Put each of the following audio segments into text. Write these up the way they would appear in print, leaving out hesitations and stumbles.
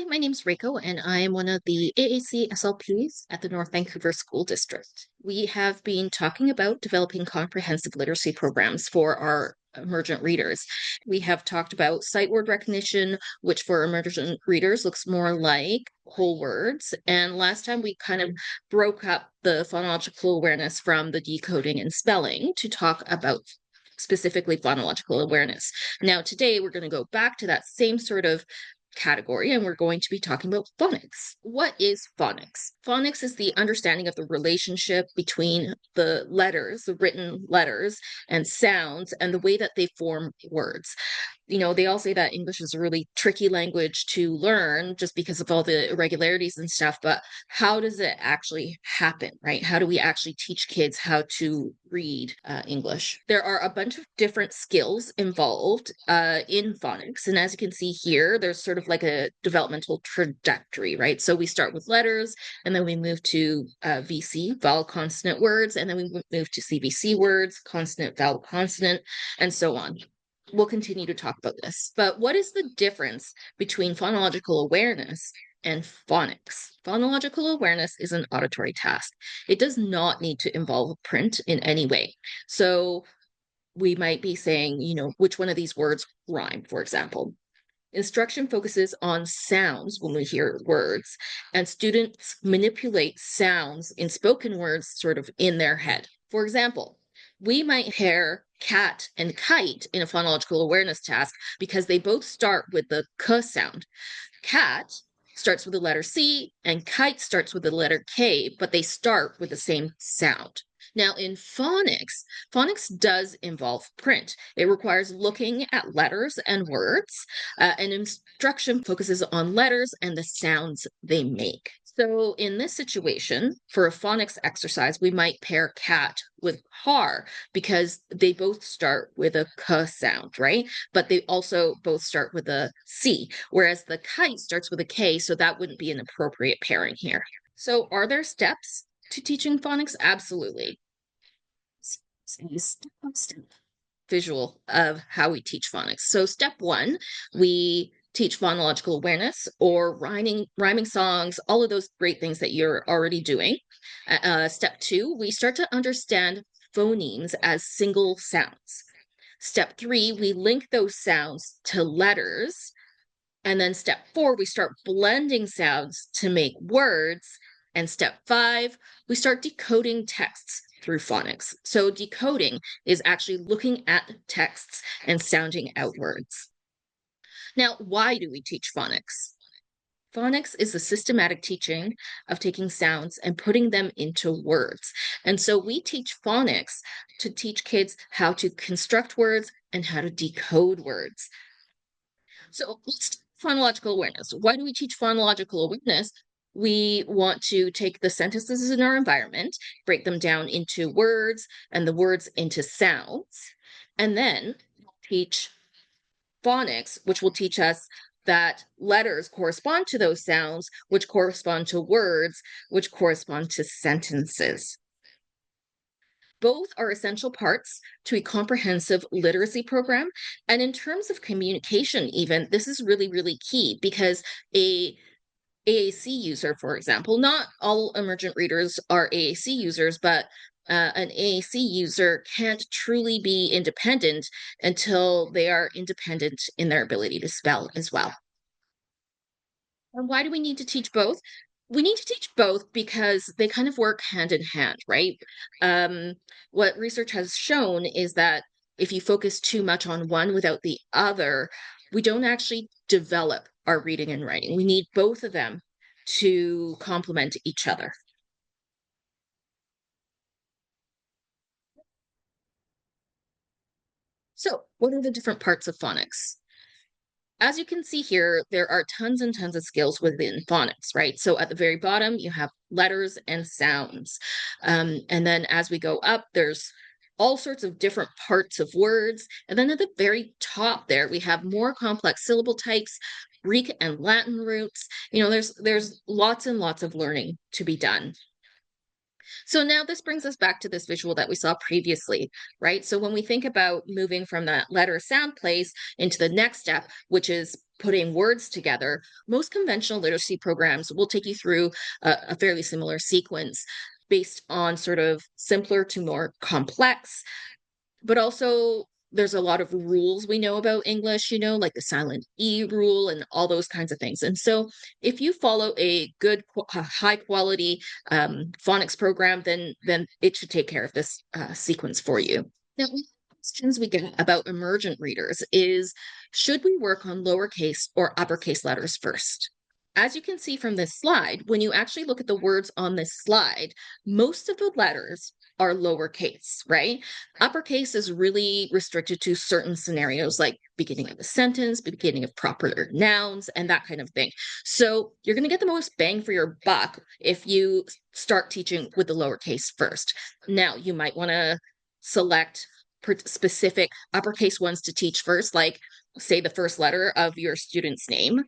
Hi, my name's Reiko, and I am one of the AAC SLPs at the North Vancouver School District. We have been talking about developing comprehensive literacy programs for our emergent readers. We have talked about sight word recognition, which for emergent readers looks more like whole words. And last time we kind of broke up the phonological awareness from the decoding and spelling to talk about specifically phonological awareness. Now, today we're going to go back to that same sort of category, and we're going to be talking about phonics. What is phonics? Phonics is the understanding of the relationship between the letters, the written letters, and sounds, and the way that they form words. You know, they all say that English is a really tricky language to learn just because of all the irregularities and stuff, but how does it actually happen, right? How do we actually teach kids how to read English? There are a bunch of different skills involved in phonics. And as you can see here, there's sort of like a developmental trajectory, right? So we start with letters, and then we move to VC, vowel consonant words, and then we move to CVC words, consonant, vowel, consonant, and so on. We'll continue to talk about this. But what is the difference between phonological awareness and phonics? Phonological awareness is an auditory task. It does not need to involve print in any way. So we might be saying, you know, which one of these words rhyme, for example. Instruction focuses on sounds when we hear words, and students manipulate sounds in spoken words sort of in their head. For example, we might pair cat and kite in a phonological awareness task because they both start with the k sound. Cat starts with the letter C and kite starts with the letter K, but they start with the same sound. Now, in phonics, phonics does involve print. It requires looking at letters and words, and instruction focuses on letters and the sounds they make. So in this situation, for a phonics exercise, we might pair cat with car because they both start with a k sound, right? But they also both start with a C, whereas the kite starts with a K, so that wouldn't be an appropriate pairing here. So are there steps to teaching phonics? Absolutely. Step visual of how we teach phonics. So step one, we teach phonological awareness or rhyming songs, all of those great things that you're already doing. Step two, we start to understand phonemes as single sounds. Step three, we link those sounds to letters. And then step four, we start blending sounds to make words. And step five, we start decoding texts through phonics. So decoding is actually looking at texts and sounding out words. Now, why do we teach phonics? Phonics is the systematic teaching of taking sounds and putting them into words. And so we teach phonics to teach kids how to construct words and how to decode words. So let's phonological awareness. Why do we teach phonological awareness? We want to take the sentences in our environment, break them down into words and the words into sounds, and then teach phonics, which will teach us that letters correspond to those sounds, which correspond to words, which correspond to sentences. Both are essential parts to a comprehensive literacy program. And in terms of communication, even, this is really, really key because a AAC user, for example, not all emergent readers are AAC users, but an AAC user can't truly be independent until they are independent in their ability to spell as well. And why do we need to teach both? We need to teach both because they kind of work hand in hand, right? What research has shown is that if you focus too much on one without the other, we don't actually develop our reading and writing. We need both of them to complement each other. So, what are the different parts of phonics? As you can see here, there are tons and tons of skills within phonics, right? So at the very bottom, you have letters and sounds. And then as we go up, there's all sorts of different parts of words. And then at the very top there, we have more complex syllable types, Greek and Latin roots. You know, there's lots and lots of learning to be done. So now this brings us back to this visual that we saw previously, right? So when we think about moving from that letter sound place into the next step, which is putting words together, most conventional literacy programs will take you through a fairly similar sequence based on sort of simpler to more complex, but also there's a lot of rules we know about English, like the silent E rule and all those kinds of things. And so if you follow a good, high quality phonics program, then it should take care of this sequence for you. Now, questions we get about emergent readers is, should we work on lowercase or uppercase letters first? As you can see from this slide, when you actually look at the words on this slide, most of the letters are lowercase, right? Uppercase is really restricted to certain scenarios like beginning of a sentence, beginning of proper nouns, and that kind of thing. So you're going to get the most bang for your buck if you start teaching with the lowercase first. Now, you might want to select specific uppercase ones to teach first, like say the first letter of your student's name.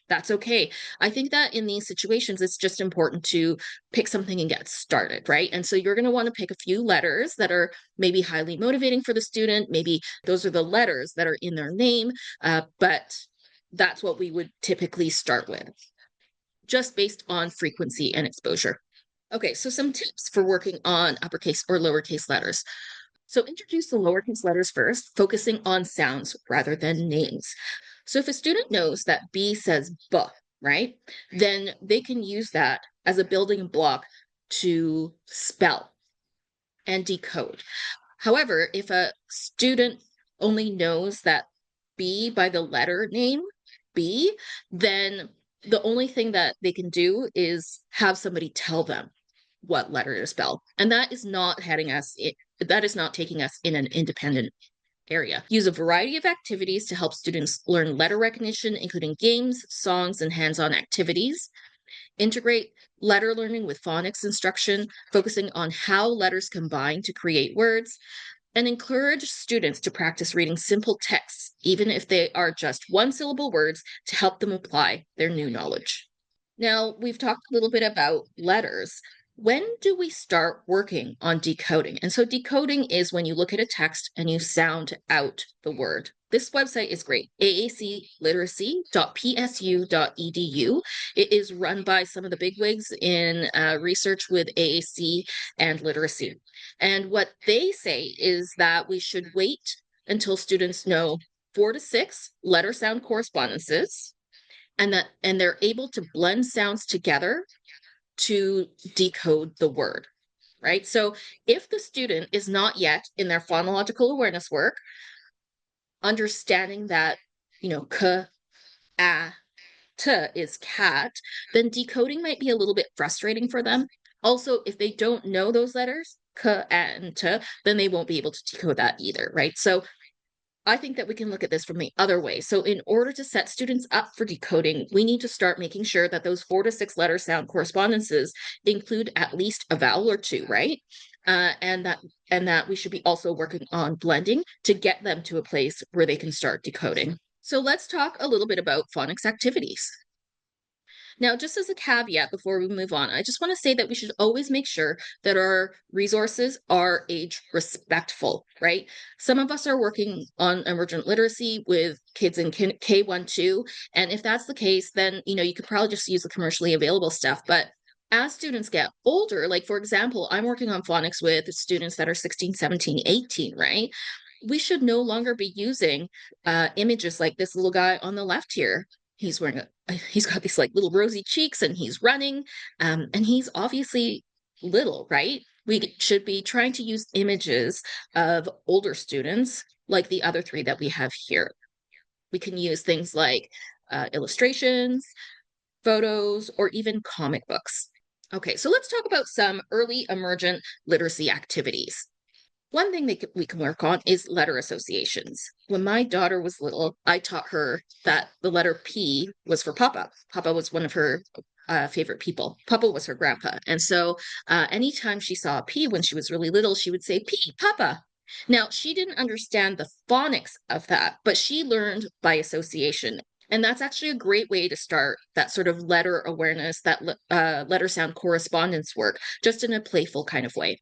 That's okay. I think that in these situations, it's just important to pick something and get started, right? And so you're going to want to pick a few letters that are maybe highly motivating for the student. Maybe those are the letters that are in their name, but that's what we would typically start with, just based on frequency and exposure. Okay, so some tips for working on uppercase or lowercase letters. So introduce the lowercase letters first, focusing on sounds rather than names. So if a student knows that B says B, right, then they can use that as a building block to spell and decode. However, if a student only knows that B by the letter name, B, then the only thing that they can do is have somebody tell them what letter to spell. And that is not that is not taking us in an independent area. Use a variety of activities to help students learn letter recognition, including games, songs, and hands-on activities. Integrate letter learning with phonics instruction, focusing on how letters combine to create words. And encourage students to practice reading simple texts, even if they are just one-syllable words, to help them apply their new knowledge. Now, we've talked a little bit about letters. When do we start working on decoding? And so decoding is when you look at a text and you sound out the word. This website is great, aacliteracy.psu.edu. It is run by some of the bigwigs in research with AAC and literacy. And what they say is that we should wait until students know 4 to 6 letter sound correspondences, and they're able to blend sounds together to decode the word, right? So if the student is not yet in their phonological awareness work, understanding that, k, a, t is cat, then decoding might be a little bit frustrating for them. Also, if they don't know those letters, k, a, and t, then they won't be able to decode that either, right? So I think that we can look at this from the other way. So in order to set students up for decoding, we need to start making sure that those 4 to 6 letter sound correspondences include at least a vowel or two, right? And that we should be also working on blending to get them to a place where they can start decoding. So let's talk a little bit about phonics activities. Now, just as a caveat before we move on, I just want to say that we should always make sure that our resources are age respectful, right? Some of us are working on emergent literacy with kids in K1, 2, and if that's the case, then, you could probably just use the commercially available stuff. But as students get older, like for example, I'm working on phonics with students that are 16, 17, 18, right? We should no longer be using images like this little guy on the left here. He's he's got these like little rosy cheeks and he's running, and he's obviously little, right? We should be trying to use images of older students like the other 3 that we have here. We can use things like illustrations, photos, or even comic books. Okay, so let's talk about some early emergent literacy activities. One thing we can work on is letter associations. When my daughter was little, I taught her that the letter P was for Papa. Papa was one of her favorite people. Papa was her grandpa. And so anytime she saw a P when she was really little, she would say, P, Papa. Now, she didn't understand the phonics of that, but she learned by association. And that's actually a great way to start that sort of letter awareness, that letter sound correspondence work, just in a playful kind of way.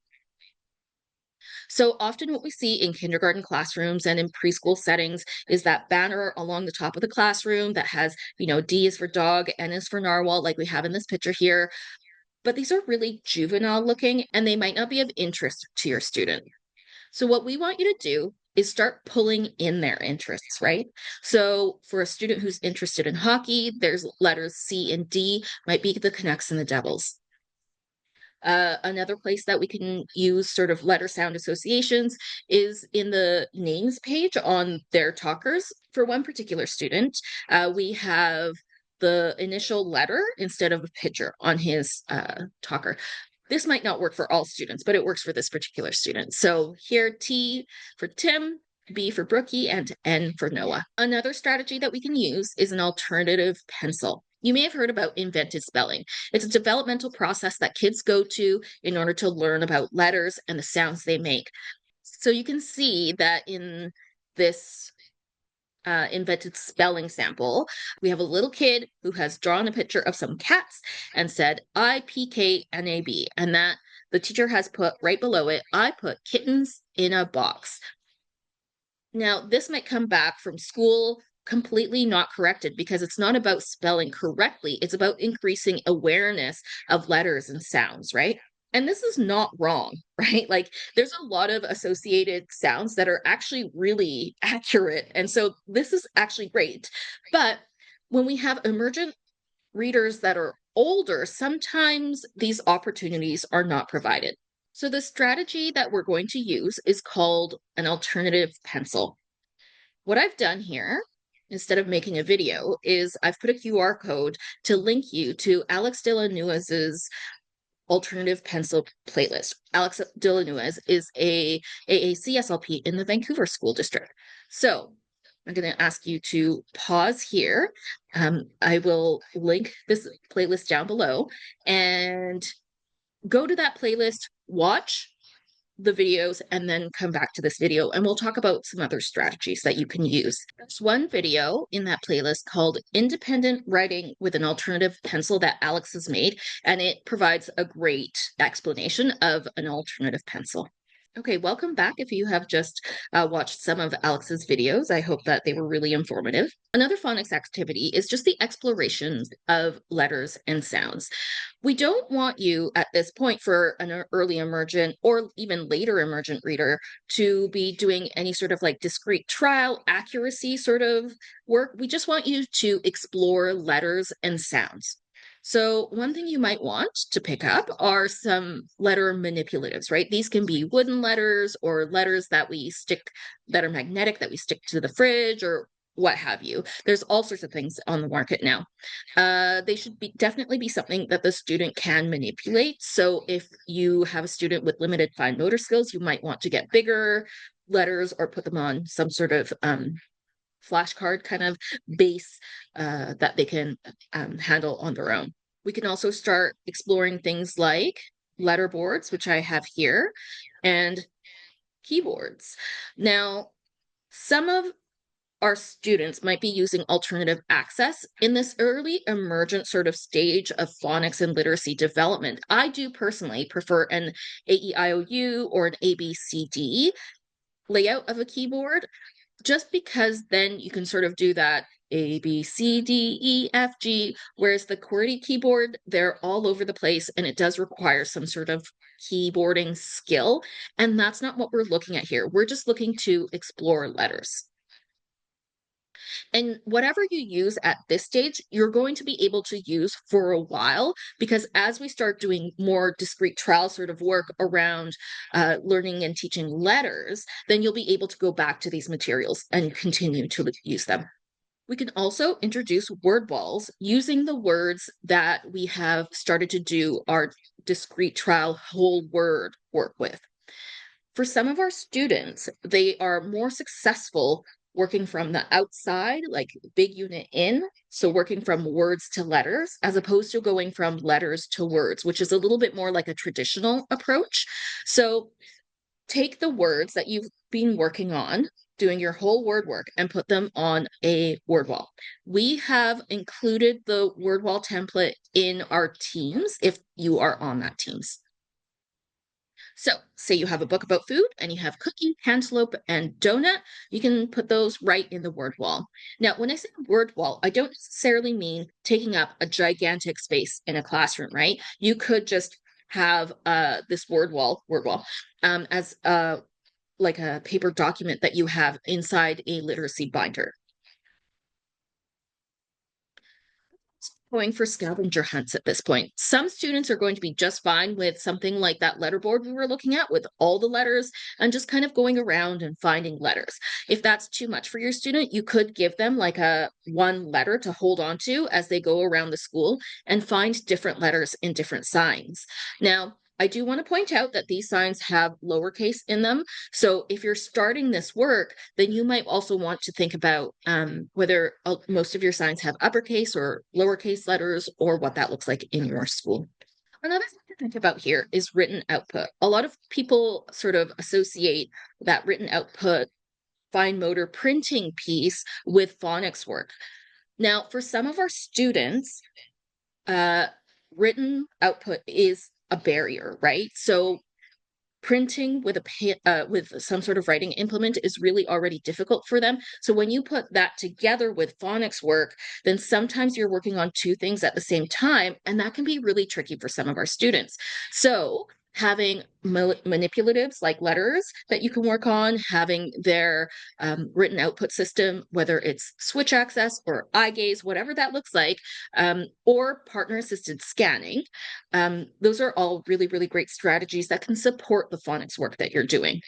So often what we see in kindergarten classrooms and in preschool settings is that banner along the top of the classroom that has, D is for dog, N is for narwhal, like we have in this picture here. But these are really juvenile looking and they might not be of interest to your student. So what we want you to do is start pulling in their interests, right? So for a student who's interested in hockey, there's letters C and D might be the Canucks and the Devils. Another place that we can use sort of letter sound associations is in the names page on their talkers. For one particular student, we have the initial letter instead of a picture on his talker. This might not work for all students, but it works for this particular student. So here, T for Tim, B for Brookie, and N for Noah. Another strategy that we can use is an alternative pencil. You may have heard about invented spelling. It's a developmental process that kids go to in order to learn about letters and the sounds they make. So you can see that in this invented spelling sample, we have a little kid who has drawn a picture of some cats and said IPKNAB, and that the teacher has put right below it, I put kittens in a box. Now, this might come back from school completely not corrected because it's not about spelling correctly. It's about increasing awareness of letters and sounds, right? And this is not wrong, right? Like there's a lot of associated sounds that are actually really accurate. And so this is actually great. But when we have emergent readers that are older, sometimes these opportunities are not provided. So the strategy that we're going to use is called an alternative pencil. What I've done here, instead of making a video, is I've put a QR code to link you to Alex de la Nuez's alternative pencil playlist. Alex de la Nuez is a AAC SLP in the Vancouver School District. So I'm going to ask you to pause here. I will link this playlist down below and go to that playlist, watch the videos, and then come back to this video and we'll talk about some other strategies that you can use. There's one video in that playlist called Independent Writing with an Alternative Pencil that Alex has made, and it provides a great explanation of an alternative pencil. Okay, welcome back. If you have just watched some of Alex's videos, I hope that they were really informative. Another phonics activity is just the exploration of letters and sounds. We don't want you at this point for an early emergent or even later emergent reader to be doing any sort of like discrete trial accuracy sort of work. We just want you to explore letters and sounds. So one thing you might want to pick up are some letter manipulatives, right? These can be wooden letters or letters that we stick, that are magnetic, that we stick to the fridge or what have you. There's all sorts of things on the market now. They should be definitely be something that the student can manipulate. So if you have a student with limited fine motor skills, you might want to get bigger letters or put them on some sort of flashcard kind of base that they can handle on their own. We can also start exploring things like letterboards, which I have here, and keyboards. Now, some of our students might be using alternative access in this early emergent sort of stage of phonics and literacy development. I do personally prefer an AEIOU or an ABCD layout of a keyboard, just because then you can sort of do that A, B, C, D, E, F, G, whereas the QWERTY keyboard, they're all over the place and it does require some sort of keyboarding skill. And that's not what we're looking at here. We're just looking to explore letters. And whatever you use at this stage, you're going to be able to use for a while, because as we start doing more discrete trial sort of work around learning and teaching letters, then you'll be able to go back to these materials and continue to use them. We can also introduce word balls using the words that we have started to do our discrete trial whole word work with. For some of our students, they are more successful working from the outside, like big unit in, so working from words to letters, as opposed to going from letters to words, which is a little bit more like a traditional approach. So take the words that you've been working on, doing your whole word work and put them on a word wall. We have included the word wall template in our teams if you are on that teams. So, say you have a book about food and you have cookie, cantaloupe, and donut, you can put those right in the word wall. Now, when I say word wall, I don't necessarily mean taking up a gigantic space in a classroom, right? You could just have this word wall, as like a paper document that you have inside a literacy binder. Going for scavenger hunts at this point. Some students are going to be just fine with something like that letterboard we were looking at with all the letters and just kind of going around and finding letters. If that's too much for your student, you could give them like a one letter to hold on to as they go around the school and find different letters in different signs. Now, I do want to point out that these signs have lowercase in them. So if you're starting this work, then you might also want to think about whether most of your signs have uppercase or lowercase letters or what that looks like in your school. Another thing to think about here is written output. A lot of people sort of associate that written output fine motor printing piece with phonics work. Now, for some of our students, written output is a barrier, right? So printing with with some sort of writing implement is really already difficult for them. So when you put that together with phonics work, then sometimes you're working on two things at the same time, and that can be really tricky for some of our students. So having manipulatives like letters that you can work on, having their written output system, whether it's switch access or eye gaze, whatever that looks like, or partner assisted scanning. Those are all really, really great strategies that can support the phonics work that you're doing.